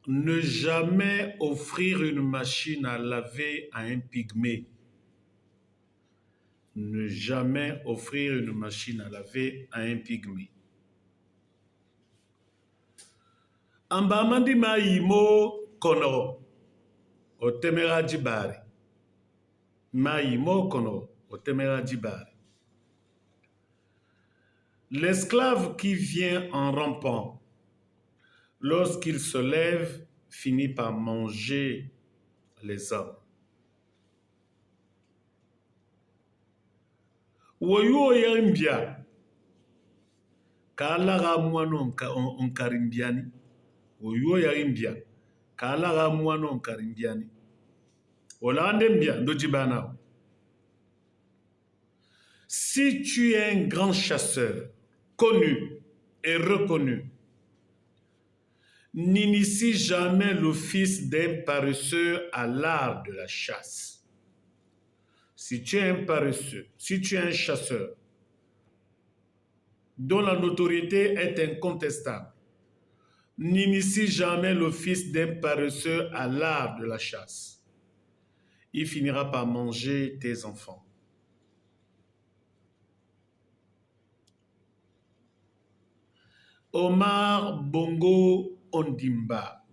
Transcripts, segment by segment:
Ne jamais offrir une machine à laver à un pygmée. Ne jamais offrir une machine à laver à un pygmée. Ambamandi maïmo kono otemera jibari. Maïmo kono otemera jibari. L'esclave qui vient en rampant, lorsqu'il se lève, finit par manger les hommes. Woyo yambia, kalaga mwano onkarimbiani. Woyo yambia, kalaga mwano onkarimbiani. Olande mbia, ndojibana. Si tu es un grand chasseur, connu et reconnu, n'initie jamais le fils d'un paresseux à l'art de la chasse. Si tu es un paresseux, si tu es un chasseur, dont la notoriété est incontestable, n'initie jamais le fils d'un paresseux à l'art de la chasse. Il finira par manger tes enfants. Omar Bongo Ondimba,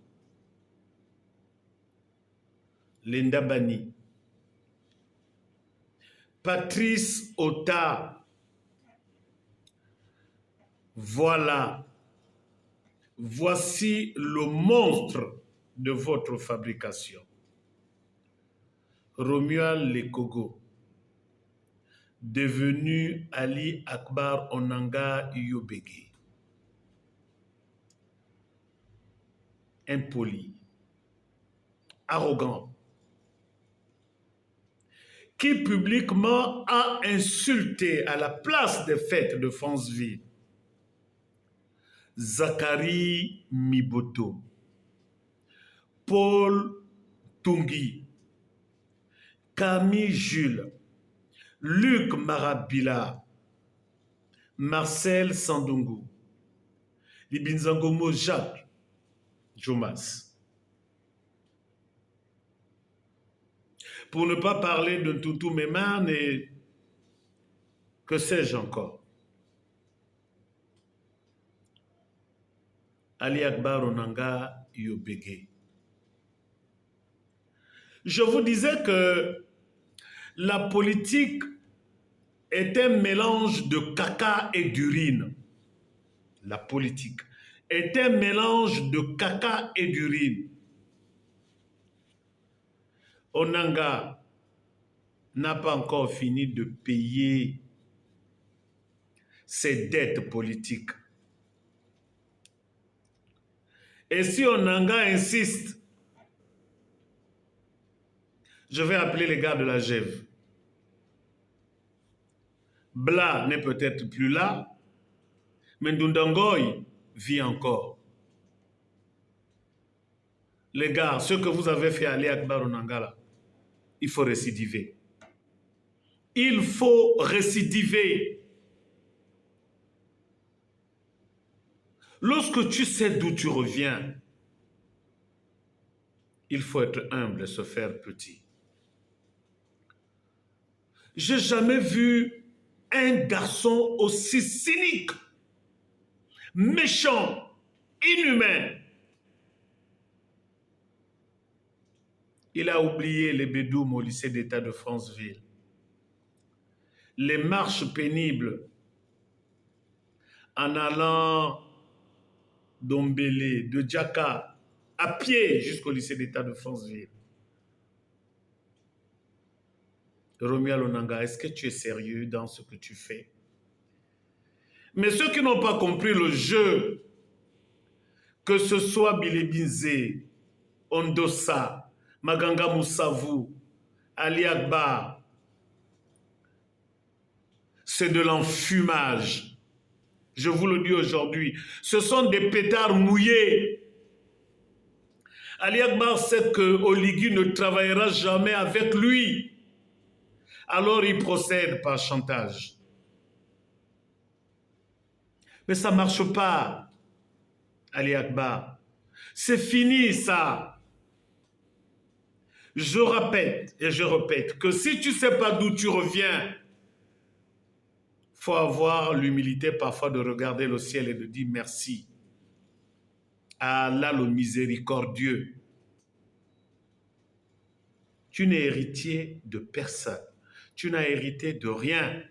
Linda Bani, Patrice Ota, voilà, voici le monstre de votre fabrication. Romuald Lekogo, devenu Ali Akbar Onanga Yobege. Impoli, arrogant, qui publiquement a insulté à la place des fêtes de Franceville Zachary Miboto, Paul Tungi, Camille Jules, Luc Marabila, Marcel Sandungu, Libinzangomo Jacques Jomas. Pour ne pas parler de Tutu Memane et que sais-je encore. Ali Akbar Onanga Yobege. Je vous disais que la politique est un mélange de caca et d'urine. La politique est un mélange de caca et d'urine. Onanga n'a pas encore fini de payer ses dettes politiques. Et si Onanga insiste, je vais appeler les gars de la GEV. Bla n'est peut-être plus là, mais Ndundangoy vit encore. Les gars, ce que vous avez fait à Ali Akbar Onanga là, il faut récidiver. Il faut récidiver. Lorsque tu sais d'où tu reviens, il faut être humble et se faire petit. J'ai jamais vu un garçon aussi cynique, méchant, inhumain. Il a oublié les bédoums au lycée d'État de Franceville. Les marches pénibles en allant d'Ombélé, de Djaka, à pied jusqu'au lycée d'État de Franceville. Romuald Onanga, est-ce que tu es sérieux dans ce que tu fais? Mais ceux qui n'ont pas compris le jeu, que ce soit Bilebinze, Ondossa, Maganga Moussavou, Ali Akbar, c'est de l'enfumage. Je vous le dis aujourd'hui, ce sont des pétards mouillés. Ali Akbar sait que Oligui ne travaillera jamais avec lui. Alors il procède par chantage. Mais ça ne marche pas, Ali Akbar. C'est fini ça. Je répète et je répète que si tu ne sais pas d'où tu reviens, il faut avoir l'humilité parfois de regarder le ciel et de dire merci à Allah le miséricordieux. Tu n'es héritier de personne. Tu n'as hérité de rien.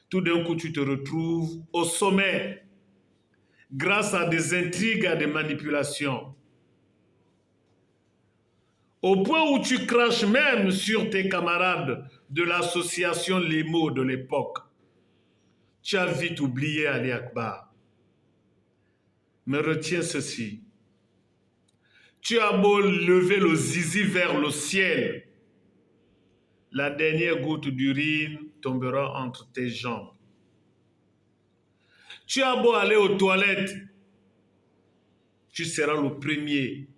Tout d'un coup, tu te retrouves au sommet grâce à des intrigues, à des manipulations. Au point où tu craches même sur tes camarades de l'association Les Mots de l'époque. Tu as vite oublié Ali Akbar. Mais retiens ceci. Tu as beau lever le zizi vers le ciel, la dernière goutte d'urine tombera entre tes jambes. Tu as beau aller aux toilettes, tu seras le premier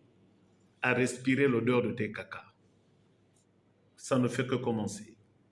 à respirer l'odeur de tes caca. Ça ne fait que commencer.